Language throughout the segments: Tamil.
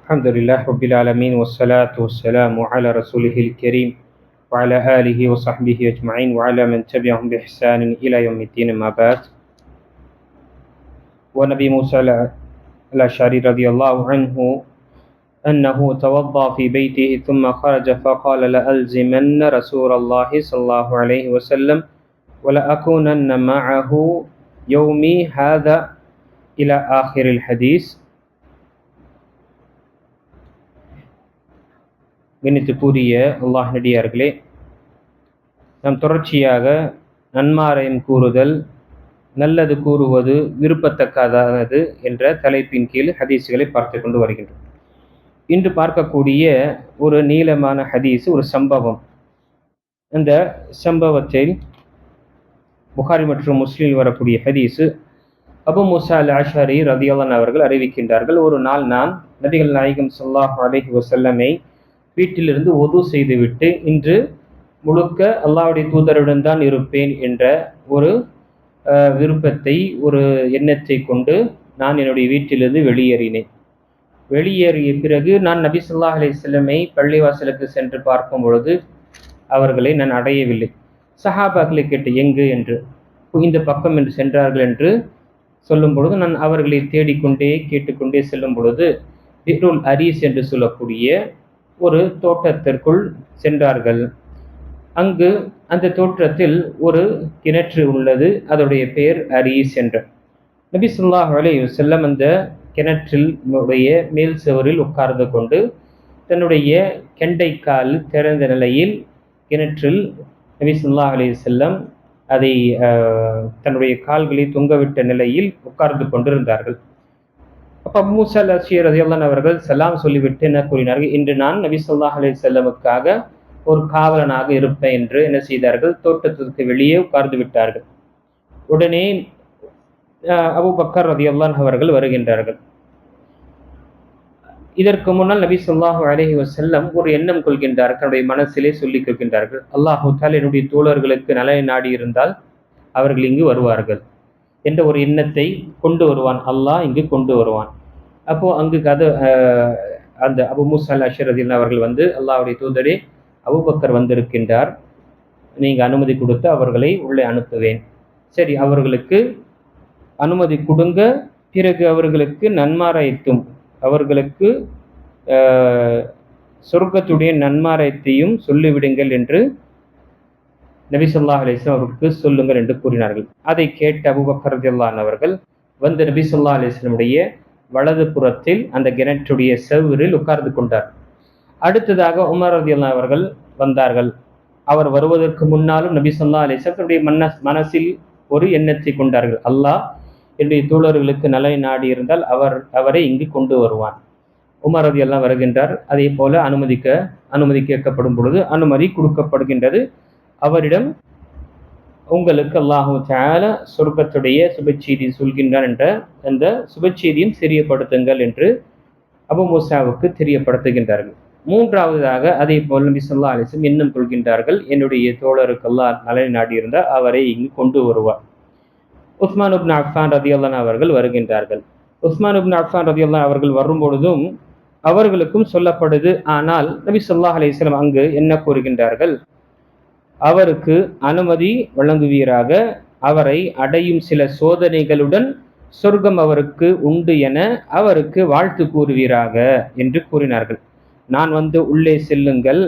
الحمد لله رب العالمين والصلاة والسلام على رسوله الكريم وعلى آله وصحبه أجمعين وعلى من تبعهم بإحسان إلى يوم الدين ما بعد. ونبي موسى الأشعري رضي الله عنه أنه توضأ في بيته ثم خرج فقال لألزمن رسول الله صلى الله عليه وسلم ولأكونن معه يومي هذا إلى آخر الحديث. கணித்துக்குரிய அல்லாஹ் நடிகார்களே, நாம் தொடர்ச்சியாக நன்மாராயம் கூறுதல், நல்லது கூறுவது விருப்பத்தக்கதானது என்ற தலைப்பின் கீழ் ஹதீஸுகளை பார்த்து கொண்டு வருகின்றோம். இன்று பார்க்கக்கூடிய ஒரு நீளமான ஹதீஸ், ஒரு சம்பவம். அந்த சம்பவத்தில் புகாரி மற்றும் முஸ்லிமில் வரக்கூடிய ஹதீஸு, அபு மூசா அல்-அஷ்அரி ரலியல்லாஹு அவர்கள் அறிவிக்கின்றார்கள், ஒரு நாள் நான் நபிகள் நாயகம் ஸல்லல்லாஹு அலைஹி வஸல்லமை வீட்டிலிருந்து ஒது செய்துவிட்டு இன்று முழுக்க அல்லாஹ்வுடைய தூதருடன் தான் இருப்பேன் என்ற ஒரு விருப்பத்தை, ஒரு எண்ணத்தை கொண்டு நான் என்னுடைய வீட்டிலிருந்து வெளியேறினேன். வெளியேறிய பிறகு நான் நபி ஸல்லல்லாஹு அலைஹி வஸல்லமை பள்ளிவாசலுக்கு சென்று பார்க்கும் பொழுது அவர்களை நான் அடையவில்லை. சஹாபாக்களை கேட்டு எங்கு என்று, இந்த பக்கம் என்று சென்றார்கள் என்று சொல்லும் பொழுது நான் அவர்களை தேடிக்கொண்டே கேட்டுக்கொண்டே செல்லும் பொழுது பிஹ்ருல் அரீஸ் என்று சொல்லக்கூடிய ஒரு தோட்டத்திற்குள் சென்றார்கள். அங்கு அந்த தோட்டத்தில் ஒரு கிணற்று உள்ளது, அதனுடைய பெயர் அரீஸ் என்ற. நபி ஸல்லல்லாஹு அலைஹி வஸல்லம் அந்த கிணற்றில் மேல் சுவரில் உட்கார்ந்து கொண்டு தன்னுடைய கெண்டைக்கால் திறந்த நிலையில் கிணற்றில் நபி ஸல்லல்லாஹு அலைஹி வஸல்லம் அதை தன்னுடைய கால்களை தொங்கவிட்ட நிலையில் உட்கார்ந்து கொண்டிருந்தார்கள். அப்போ அபூ மூஸா அல்-அஷ்அரி ரலியல்லாஹு அவர்கள் சலாம் சொல்லிவிட்டு என்ன கூறினார்கள், இன்று நான் நபி ஸல்லல்லாஹு அலைஹி வஸல்லமுக்காக ஒரு காவலனாக இருப்பேன் என்று என்ன செய்தார்கள், தோட்டத்திற்கு வெளியே உட்கார்ந்து விட்டார்கள். உடனே அபூபக்கர் ரலியல்லாஹு அவர்கள் வருகின்றார்கள். இதற்கு முன்னால் நபி ஸல்லல்லாஹு அலைஹி வஸல்லம் ஒரு எண்ணம் கொள்கின்றார்கள், தன்னுடைய மனசிலே சொல்லிக் கொள்கின்றார்கள், அல்லாஹ் தஆலா என்னுடைய தோழர்களுக்கு நலனை நாடி இருந்தால் அவர்கள் இங்கு வருவார்கள் என்ற ஒரு எண்ணத்தை கொண்டு வருவான், அல்லாஹ் இங்கு கொண்டு வருவான். அப்போ அங்கு அந்த அபூ மூஸா அல்-அஷ்அரி ரலியல்லாஹு அவர்கள் வந்து, அல்லாஹ்வுடைய தூதரே, அபூபக்கர் வந்திருக்கின்றார், நீங்க அனுமதி கொடுத்து அவர்களை உள்ளே அனுப்புவேன். சரி, அவர்களுக்கு அனுமதி கொடுங்க, பிறகு அவர்களுக்கு நன்மாராயத்தும் அவர்களுக்கு சொர்க்கத்துடைய நன்மாராயத்தையும் சொல்லிவிடுங்கள் என்று நபி ஸல்லல்லாஹு அலைஹி வஸல்லம் அவர்களுக்கு சொல்லுங்கள் என்று கூறினார்கள். அதை கேட்ட அபூபக்கர் ரலியல்லாஹு அவர்கள் வந்து நபி ஸல்லல்லாஹு அலைஹி வஸல்லமுடைய வலது புறத்தில் அந்த கிணற்றுடைய செவுரில் உட்கார்ந்து கொண்டார். அடுத்ததாக உமர் ரலியல்லாஹு அவர்கள் வந்தார்கள். அவர் வருவதற்கு முன்னாலும் நபி ஸல்லல்லாஹு அலைஹி வஸல்லம் மனசில் ஒரு எண்ணத்தை கொண்டார்கள், அல்லாஹ் என்னுடைய தோழர்களுக்கு நலனை நாடி இருந்தால் அவரை இங்கு கொண்டு வருவான். உமர் ரலியல்லாஹு வருகின்றார். அதே போல அனுமதி கேட்கப்படும் பொழுது அனுமதி கொடுக்கப்படுகின்றது. அவரிடம், உங்களுக்கு அல்லாஹு தஆலா சொர்க்கத்துடைய சுபச்செய்தி சொல்கின்றான் என்ற அந்த சுபச்செய்தியும் தெரியப்படுத்துங்கள் என்று அபூ மூஸாவுக்கு தெரியப்படுத்துகின்றார்கள். மூன்றாவதாக அதே போல் நபி ஸல்லல்லாஹு அலைஹி வஸல்லம் எண்ணம் கொள்கின்றார்கள், என்னுடைய தோழருக்கு அல்லாஹ் நலனை நாடி இருந்தால் அவரை இங்கு கொண்டு வருவார். உஸ்மான் இப்னு அஃபான் ரலியல்லாஹு அவர்கள் வருகின்றார்கள். உஸ்மான் இப்னு அஃபான் ரலியல்லாஹு அவர்கள் வரும் பொழுதும் அவர்களுக்கும் சொல்லப்படுது. ஆனால் நபி ஸல்லல்லாஹு அலைஹி வஸல்லம் அங்கு என்ன கூறுகின்றார்கள், அவருக்கு அனுமதி வழங்குவீராக, அவரை அடையும் சில சோதனைகளுடன் சொர்க்கம் அவருக்கு உண்டு என அவருக்கு வாழ்த்து கூறுவீராக என்று கூறினார்கள். நான் வந்து உள்ளே செல்லுங்கள்,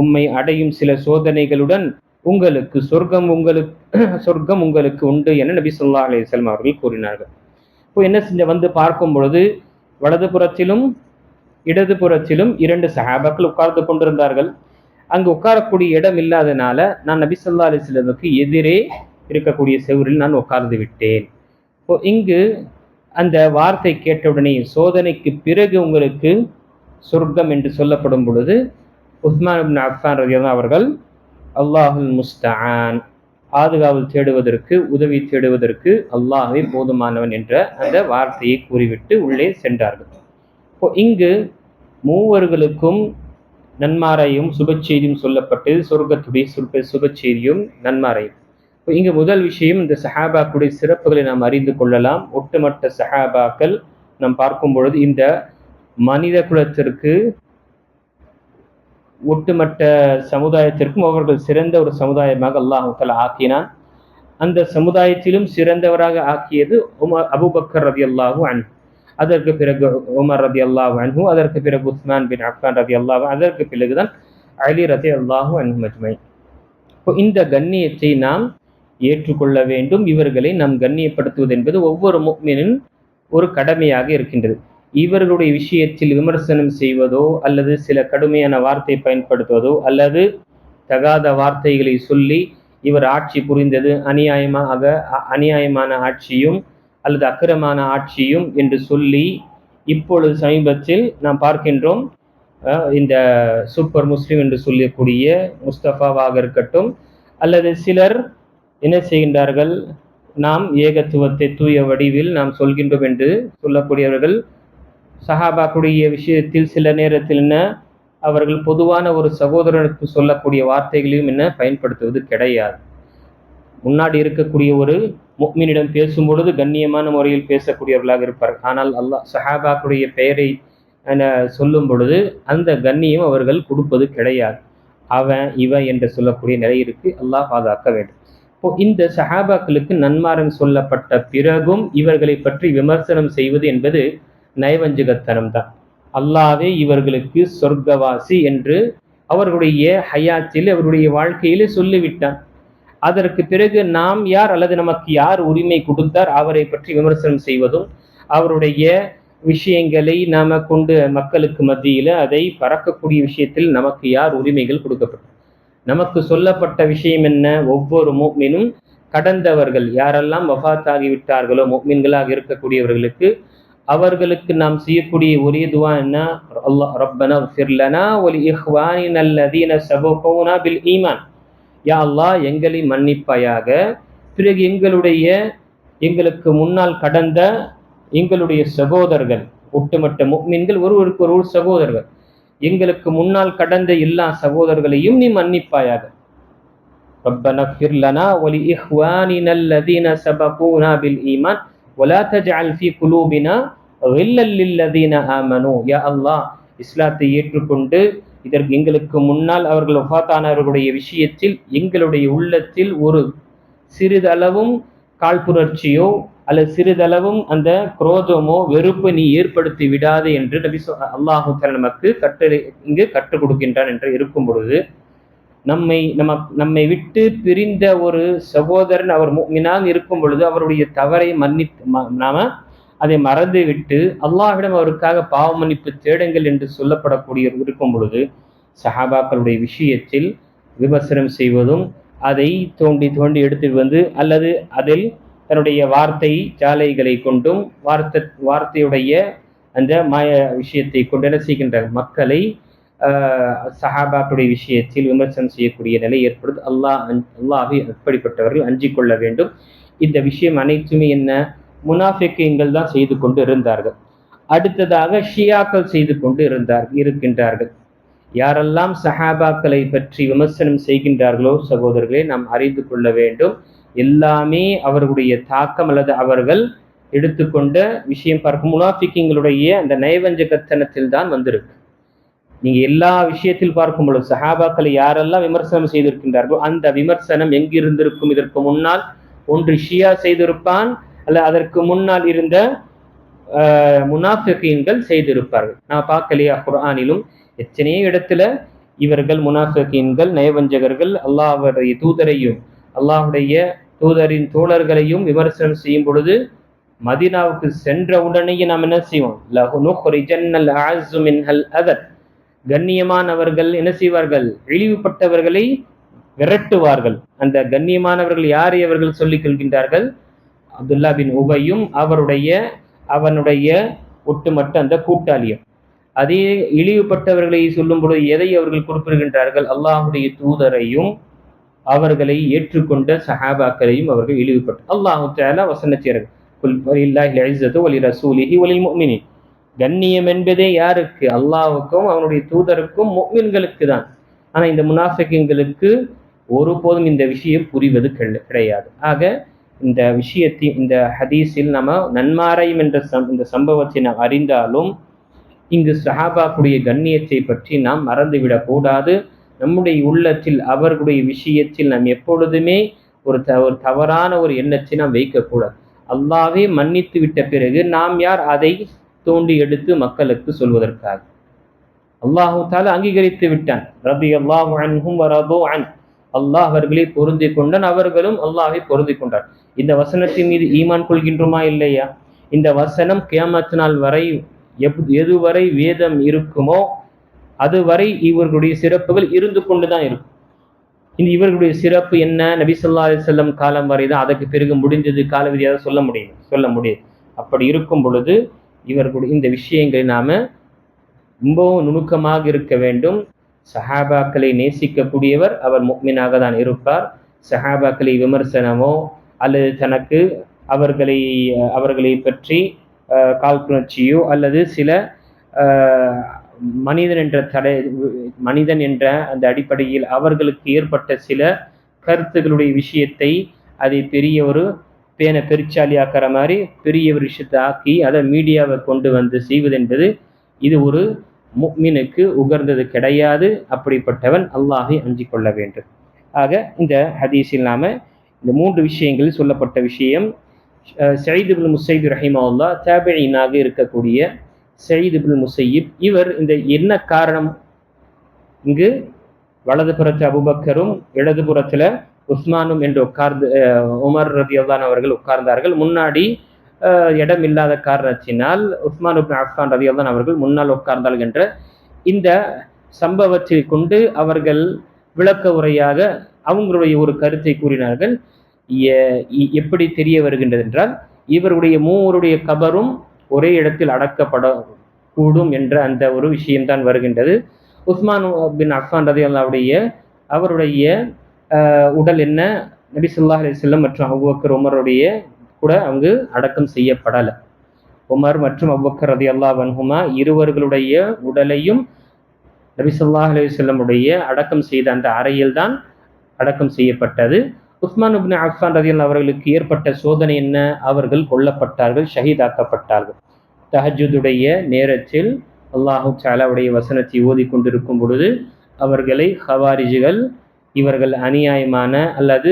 உம்மை அடையும் சில சோதனைகளுடன் உங்களுக்கு சொர்க்கம் உங்களுக்கு உண்டு என நபி ஸல்லல்லாஹு அலைஹி வஸல்லம் அவர்கள் கூறினார்கள். இப்போ என்ன செஞ்ச வந்து பார்க்கும் பொழுது வலது புறத்திலும் இடது புறத்திலும் இரண்டு சஹாபாக்கள் உட்கார்ந்து கொண்டிருந்தார்கள். அங்கு உட்காரக்கூடிய இடம் இல்லாதனால நான் நபி ஸல்லல்லாஹு அலைஹி வஸல்லமுக்கு எதிரே இருக்கக்கூடிய செவுரில் நான் உட்கார்ந்து விட்டேன். இப்போ இங்கு அந்த வார்த்தை கேட்டவுடனே, சோதனைக்கு பிறகு உங்களுக்கு சொர்க்கம் என்று சொல்லப்படும் பொழுது, உஸ்மான் இப்னு அஃபான் ரலியல்லாஹு அவர்கள் அல்லாஹுல் முஸ்தஆன், பாதுகாவல் தேடுவதற்கு, உதவி தேடுவதற்கு அல்லாஹ்வே போதுமானவன் என்ற அந்த வார்த்தையை கூறிவிட்டு உள்ளே சென்றார்கள். இப்போ இங்கு மூவர்களுக்கும் நன்மாரையும் சுபச்செய்தியும் சொல்லப்பட்டு, சொர்க்கத்துடைய சுபச்செய்தியும் நன்மாரையும். இப்போ இங்கு முதல் விஷயம், இந்த சஹாபாக்களுடைய சிறப்புகளை நாம் அறிந்து கொள்ளலாம். ஒட்டுமொத்த சஹாபாக்கள் நாம் பார்க்கும் பொழுது இந்த மனித குலத்திற்கு ஒட்டுமொத்த சமுதாயத்திற்கும் அவர்கள் சிறந்த ஒரு சமுதாயமாக அல்லாஹ் தஆலா ஆக்கினான். அந்த சமுதாயத்திலும் சிறந்தவராக ஆக்கியது அபூபக்கர் ரலியல்லாஹு அன்ஹு, அதற்கு பிறகு உமர் ரலியல்லாஹு அன்ஹு, அதற்கு பிறகு உஸ்மான் பின் அஃபான் ரலியல்லாஹு, அதற்கு பிறகுதான் அலி ரலியல்லாஹு அன்ஹும் அஜ்மஈன். இந்த கண்ணியத்தை நாம் ஏற்றுக்கொள்ள வேண்டும். இவர்களை நாம் கண்ணியப்படுத்துவது என்பது ஒவ்வொரு முஃமினின் ஒரு கடமையாக இருக்கின்றது. இவர்களுடைய விஷயத்தில் விமர்சனம் செய்வதோ அல்லது சில கடுமையான வார்த்தை பயன்படுத்துவதோ அல்லது தகாத வார்த்தைகளை சொல்லி இவர் ஆட்சி புரிந்தது அநியாயமான ஆட்சியும் அல்லது அக்கிரமான ஆட்சியும் என்று சொல்லி இப்பொழுது சமீபத்தில் நாம் பார்க்கின்றோம். இந்த சூப்பர் முஸ்லிம் என்று சொல்லக்கூடிய முஸ்தபாவாக இருக்கட்டும் அல்லது சிலர் என்ன செய்கின்றார்கள், நாம் ஏகத்துவத்தை தூய வடிவில் நாம் சொல்கின்றோம் என்று சொல்லக்கூடியவர்கள் சஹாபாக்குடைய விஷயத்தில் சில நேரத்தில் என்ன அவர்கள் பொதுவான ஒரு சகோதரனுக்கு சொல்லக்கூடிய வார்த்தைகளையும் என்ன பயன்படுத்துவது கிடையாது. முன்னாடி இருக்கக்கூடிய ஒரு முஃமினிடம் பேசும் பொழுது கண்ணியமான முறையில் பேசக்கூடியவர்களாக இருப்பார்கள். ஆனால் அல்லாஹ் சஹாபாக்குடைய பெயரை சொல்லும் பொழுது அந்த கண்ணியம் அவர்கள் கொடுப்பது கிடையாது. அவன் இவன் என்று சொல்லக்கூடிய நிலை இருக்கு. அல்லாஹ் பாதுகாக்க வேண்டும். இப்போ இந்த சஹாபாக்களுக்கு நன்மாரம் சொல்லப்பட்ட பிறகும் இவர்களை பற்றி விமர்சனம் செய்வது என்பது நயவஞ்சகத்தனம் தான். அல்லாஹ்வே இவர்களுக்கு சொர்க்கவாசி என்று அவர்களுடைய ஹயாத்தில் அவருடைய வாழ்க்கையிலே சொல்லிவிட்டான். அதற்கு பிறகு நாம் யார் அல்லது நமக்கு யார் உரிமை கொடுத்தார் அவரை பற்றி விமர்சனம் செய்வதும் அவருடைய விஷயங்களை நாம கொண்டு மக்களுக்கு மத்தியில அதை பறக்கக்கூடிய விஷயத்தில் நமக்கு யார் உரிமைகள் கொடுக்கப்பட்டது? நமக்கு சொல்லப்பட்ட விஷயம் என்ன? ஒவ்வொரு முஃமினும் கடந்தவர்கள் யாரெல்லாம் வஃபாத்தாகிவிட்டார்களோ முஃமின்களாக இருக்கக்கூடியவர்களுக்கு அவர்களுக்கு நாம் செய்யக்கூடிய ஒரே துவா என்ன? அல்லாஹ் ரப்பனா ஃபிர் லனா வ லி இஹ்வானினா அல்லதீன சபகூனா பில் ஈமான். யா அல்லாஹ் எங்களை மன்னிப்பாயாக, பிறகு எங்களுக்கு முன்னால் கடந்த எங்களுடைய சகோதரர்கள், ஒட்டுமொத்த முஃமின்கள் ஒருவருக்கு ஒரு சகோதரர்கள், எங்களுக்கு முன்னால் கடந்த எல்லா சகோதரர்களையும் நீ மன்னிப்பாயாக. ரப்பனா ஃபிர் லனா வ லி இஹ்வானினா அல்லதீன சபகூனா பில் ஈமான் வலா தஜ்அல் ஃபீ குலூபினா கில்லல் லில்லதீன ஆமனூ. யா அல்லாஹ் இஸ்லாத்தை ஏற்றுக்கொண்டு இதற்கு எங்களுக்கு முன்னால் அவர்கள் வஃபாத்தானவர்களுடைய விஷயத்தில் எங்களுடைய உள்ளத்தில் ஒரு சிறிதளவும் காழ்ப்புணர்ச்சியோ அல்லது சிறிதளவும் அந்த குரோதமோ வெறுப்பு நீ ஏற்படுத்தி விடாது என்று நபி அல்லாஹு தஆலா நமக்கு இங்கு கற்றுக் கொடுக்கின்றான் என்று இருக்கும் பொழுது நம்மை விட்டு பிரிந்த ஒரு சகோதரன் அவர் முஃமினாக இருக்கும் பொழுது அவருடைய தவறை நாம அதை மறந்து விட்டு அல்லாஹ்விடம் அவருக்காக பாவ மன்னிப்பு தேடுங்கள் என்று சொல்லப்படக்கூடிய இருக்கும் பொழுது சஹாபாக்களுடைய விஷயத்தில் விமர்சனம் செய்வதும் அதை தோண்டி தோண்டி எடுத்து வந்து அல்லது அதில் தன்னுடைய வார்த்தை ஜாலைகளை கொண்டும் வார்த்தையுடைய அந்த மாய விஷயத்தை கொண்டு என்ன செய்கின்ற மக்களை சஹாபாக்களுடைய விஷயத்தில் விமர்சனம் செய்யக்கூடிய நிலை ஏற்படுது. அல்லாஹ்வை அப்படிப்பட்டவர்கள் அஞ்சிக் கொள்ள வேண்டும். இந்த விஷயம் அனைத்துமே என்ன? முனாஃபிக்கீன்கள் தான் செய்து கொண்டு இருந்தார்கள். அடுத்ததாக ஷியாக்கள் செய்து கொண்டு இருக்கின்றார்கள். யாரெல்லாம் சஹாபாக்களை பற்றி விமர்சனம் செய்கின்றார்களோ சகோதரர்களே நாம் அறிந்து கொள்ள வேண்டும், எல்லாமே அவர்களுடைய தாக்கம் அல்லது அவர்கள் எடுத்துக்கொண்ட விஷயம் பார்க்கும் முனாஃபிக்கீன்களுடைய அந்த நயவஞ்சகத்தனத்தில் தான் வந்திருக்கு. நீங்க எல்லா விஷயத்தில் பார்க்கும் பொழுது சஹாபாக்களை யாரெல்லாம் விமர்சனம் செய்திருக்கின்றார்களோ அந்த விமர்சனம் எங்கிருந்திருக்கும்? இதற்கு முன்னால் ஒன்று ஷியா செய்திருப்பான் அல்ல அதற்கு முன்னால் இருந்த முனாஃபிகீன்கள் செய்திருப்பார்கள். நான் பார்க்கலையா குர்ஆனிலும் எத்தனையோ இடத்துல இவர்கள் முனாஃபிகீன்கள் நயவஞ்சகர்கள் அல்லாஹ்வுடைய தூதரையும் அல்லாஹ்வுடைய தூதரின் தோழர்களையும் விமர்சனம் செய்யும் பொழுது மதீனாவுக்கு சென்ற உடனேயே நாம் என்ன செய்வோம்? லஹுனுஹ்ரிஜன்னல் அஅஸ்ஸு மின்ஹல் அதர். கண்ணியமானவர்கள் என்ன செய்வார்கள்? இழிவுபட்டவர்களை விரட்டுவார்கள். அந்த கண்ணியமானவர்கள் யாரை அவர்கள் சொல்லிக் கொள்கின்றார்கள்? அப்துல்லா பின் உபையும் அவனுடைய ஒட்டுமொத்த அந்த கூட்டாளியும். அதே இழிவுபட்டவர்களை சொல்லும் பொழுது எதை அவர்கள் குறிப்பிடுகின்றார்கள்? அல்லாஹுடைய தூதரையும் அவர்களை ஏற்றுக்கொண்ட சஹாபாக்களையும் அவர்கள் இழிவுபட்டு அல்லாஹு தஆலா வசனத்தியர்கள் கண்ணியம் என்பதே யாருக்கு? அல்லாஹ்வுக்கும் அவனுடைய தூதருக்கும் முஃமின்களுக்கு தான். ஆனா இந்த முனாஃபிகீன்களுக்கு ஒருபோதும் இந்த விஷயம் புரிவது கிடையாது. ஆக இந்த விஷயத்தை இந்த ஹதீஸில் நம்ம நன்மாராயம் என்ற இந்த சம்பவத்தை நாம் அறிந்தாலும் இங்கு சஹாபாக்குடைய கண்ணியத்தை பற்றி நாம் மறந்துவிடக் கூடாது. நம்முடைய உள்ளத்தில் அவர்களுடைய விஷயத்தில் நாம் எப்பொழுதுமே ஒரு தவறான ஒரு எண்ணத்தை நாம் வைக்கக்கூடாது. அல்லாஹ்வே மன்னித்து விட்ட பிறகு நாம் யார் அதை தோண்டி எடுத்து மக்களுக்கு சொல்வதற்காக? அல்லாஹு தஆலா அங்கீகரித்து விட்டான். ரலியல்லாஹு அன்ஹும் வ ரது அன். அல்லாஹ் அவர்களை பொருந்தி கொண்டான், அவர்களும் அல்லாஹ்வை பொருந்தி கொண்டார். இந்த வசனத்தின் மீது ஈமான் கொள்கின்றோமா இல்லையா? இந்த வசனம் கியாமத் நாள் வரை எதுவரை வேதம் இருக்குமோ அதுவரை இவர்களுடைய சிறப்புகள் இருந்து கொண்டுதான் இருக்கும். இவர்களுடைய சிறப்பு என்ன? நபி ஸல்லல்லாஹு அலைஹி வஸல்லம் காலம் வரை தான், அதற்கு பிறகு முடிஞ்சது காலவிதியாக சொல்ல முடியும். அப்படி இருக்கும் பொழுது இவர்களுடைய இந்த விஷயங்களை நாம ரொம்பவும் நுணுக்கமாக இருக்க வேண்டும். சஹாபாக்களை நேசிக்கக்கூடியவர் அவர் முஃமினாக தான் இருப்பார். சஹாபாக்களை விமர்சனமோ அல்லது தனக்கு அவர்களை பற்றி காழ்ப்புணர்ச்சியோ அல்லது சில மனிதன் என்ற அந்த அடிப்படையில் அவர்களுக்கு ஏற்பட்ட சில கருத்துக்களுடைய விஷயத்தை அதை பெரிய ஒரு பெருச்சாலியாக்கிற மாதிரி பெரிய ஒரு விஷயத்தை ஆக்கி அதை மீடியாவை கொண்டு வந்து செய்வது என்பது இது ஒரு முஃமினுக்கு உகர்ந்தது கிடையாது. அப்படிப்பட்டவன் அல்லாஹை அஞ்சிக் கொள்ள வேண்டும். ஆக இந்த ஹதீஸில் நாம இந்த 3 விஷயங்களில் சொல்லப்பட்ட விஷயம், சயீத் இப்னு முஸையிப் ரஹிமஹுல்லாஹ் தாபிஈனாக இருக்கக்கூடிய சயீத் இப்னு முஸையிப், இவர் இந்த என்ன காரணம், இங்கு வலது புறத்தில் அபூபக்கரும் இடது புறத்தில் உஸ்மானும் என்று உமர் ரலியல்லாஹு அவர்கள் உட்கார்ந்தார்கள். முன்னாடி இடம் இல்லாத காரணத்தினால் உஸ்மான் இப்னு அஃபான் ரலியல்லாஹு அவர்கள் முன்னால் உட்கார்ந்தார்கள் என்ற இந்த சம்பவத்தை கொண்டு அவர்கள் விளக்க உரையாக அவங்களுடைய ஒரு கருத்தை கூறினார்கள். எப்படி தெரிய வருகின்றது என்றால், இவருடைய மூவருடைய கபரும் ஒரே இடத்தில் அடக்கப்படக்கூடும் என்ற அந்த ஒரு விஷயம்தான் வருகின்றது. உஸ்மான் பின் அஃபான் ரலியல்லாஹு அவருடைய உடல் என்ன, நபி ஸல்லல்லாஹு அலைஹி வஸல்லம் மற்றும் அபூபக்கர் உமருடைய கூட அங்கு அடக்கம் செய்யப்படலை. உமர் மற்றும் அபூபக்கர் ரலியல்லாஹு அன்ஹுமா இருவர்களுடைய உடலையும் நபி ஸல்லல்லாஹு அலைஹி வஸல்லம் அடக்கம் செய்த அந்த அறையில் தான் அடக்கம் செய்யப்பட்டது. உஸ்மான் இப்னு அஃபான் ரலியல்லாஹு அவர்களுக்கு ஏற்பட்ட சோதனை என்ன? அவர்கள் கொல்லப்பட்டார்கள், ஷஹீதாக்கப்பட்டார்கள். தஹஜ்ஜுடைய நேரத்தில் அல்லாஹு தஆலாவுடைய வசனத்தை ஓதி கொண்டிருக்கும் பொழுது அவர்களை ஹவாரிஜிகள் இவர்கள் அநியாயமான அல்லது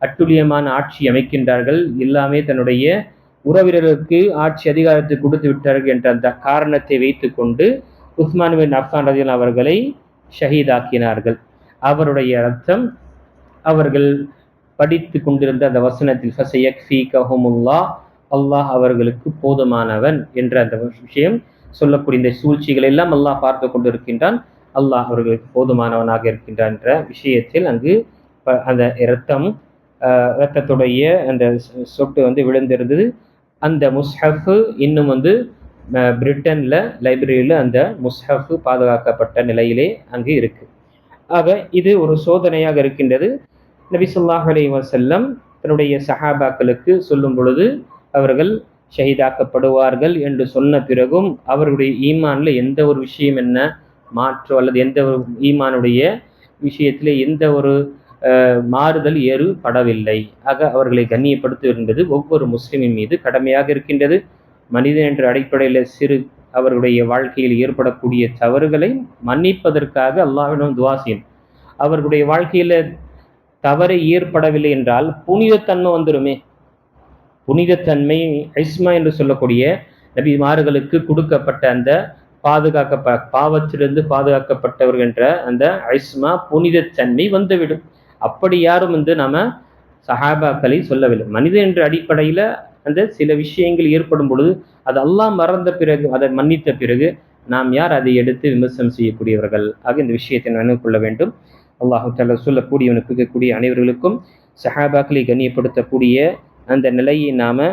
அட்டுழியமான ஆட்சி அமைக்கின்றார்கள், எல்லாமே தன்னுடைய உறவினர்களுக்கு ஆட்சி அதிகாரத்தை கொடுத்து விட்டார்கள் என்ற அந்த காரணத்தை வைத்து கொண்டு உஸ்மான் பின் அஃபான் ரலியல்லாஹு அவர்களை ஷஹீதாக்கினார்கள். அவருடைய ரத்தம் அவர்கள் படித்து கொண்டிருந்த அந்த வசனத்தில் ஃபஸயக்ஃபீகஹுமுல்லாஹ், அல்லாஹ் அவர்களுக்கு போதுமானவன் என்ற அந்த விஷயம் சொல்லக்கூடிய இந்த சூழ்ச்சிகள் எல்லாம் அல்லாஹ் பார்த்து கொண்டிருக்கின்றான், அல்லாஹ் அவர்களுக்கு போதுமானவனாக இருக்கின்றான் என்ற விஷயத்தில் அங்கு அந்த இரத்தத்துடைய அந்த சொட்டு விழுந்திருந்தது. அந்த முஸ்ஹஃப் இன்னும் பிரிட்டன்ல லைப்ரரியில அந்த முஸ்ஹஃப் பாதுகாக்கப்பட்ட நிலையிலே அங்கு இருக்கு. ஆக இது ஒரு சோதனையாக இருக்கின்றது. நபி ஸல்லல்லாஹு அலைஹி வஸல்லம் தன்னுடைய சஹாபாக்களுக்கு சொல்லும் பொழுது அவர்கள் ஷஹீதாக்கப்படுவார்கள் என்று சொன்ன பிறகும் அவர்களுடைய ஈமான்ல எந்த ஒரு விஷயம் என்ன மாற்றம் அல்லது எந்த ஒரு ஈமானுடைய விஷயத்திலே எந்த ஒரு மாறுதல் ஏற்படவில்லை. ஆக அவர்களை கண்ணியப்படுத்துவது என்பது ஒவ்வொரு முஸ்லிமின் மீது கடமையாக இருக்கின்றது. மனிதன் என்ற அடிப்படையில் அவர்களுடைய வாழ்க்கையில் ஏற்படக்கூடிய தவறுகளை மன்னிப்பதற்காக அல்லாஹ்விடம் துஆ செய்யணும். அவர்களுடைய வாழ்க்கையில தவறு ஏற்படவில்லை என்றால் புனிதத்தன்மை வந்துருமே. புனிதத்தன்மை இஸ்மா என்று சொல்லக்கூடிய நபிமார்களுக்கு கொடுக்கப்பட்ட அந்த பாவத்திலிருந்து பாதுகாக்கப்பட்டவர்கள் என்ற அந்த இஸ்மா புனிதத்தன்மை வந்துவிடும். அப்படி யாரும் நாம சஹாபாக்களை சொல்லவில்லை. மனிதன் என்ற அடிப்படையில அந்த சில விஷயங்கள் ஏற்படும் பொழுது அது அல்லாஹ் மறந்த பிறகு அதை மன்னித்த பிறகு நாம் யார் அதை எடுத்து விமர்சனம் செய்யக்கூடியவர்கள்? ஆக இந்த விஷயத்தை நினைவு கொள்ள வேண்டும். அல்லாஹு தஆலா சொல்லக்கூடியவனுக்கு அனைவர்களுக்கும் சஹாபாக்களை கண்ணியப்படுத்தக்கூடிய அந்த நிலையை நாம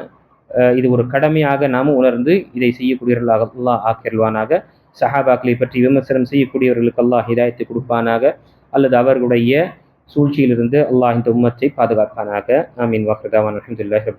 இது ஒரு கடமையாக நாம உணர்ந்து இதை செய்யக்கூடியவர்களாக அல்லாஹ் ஆக்கிருவானாக. சஹாபாக்களை பற்றி விமர்சனம் செய்யக்கூடியவர்களுக்கு அல்லாஹ் ஹிதாயத்தை கொடுப்பானாக, அல்லது அவர்களுடைய சூழ்ச்சியிலிருந்து அல்லாஹ் இந்த உம்மத்தை பாதுகாப்பானாக. ஆமீன். வாஹிரு தஅவானா அல்ஹம்துலில்லாஹி ரப்பில்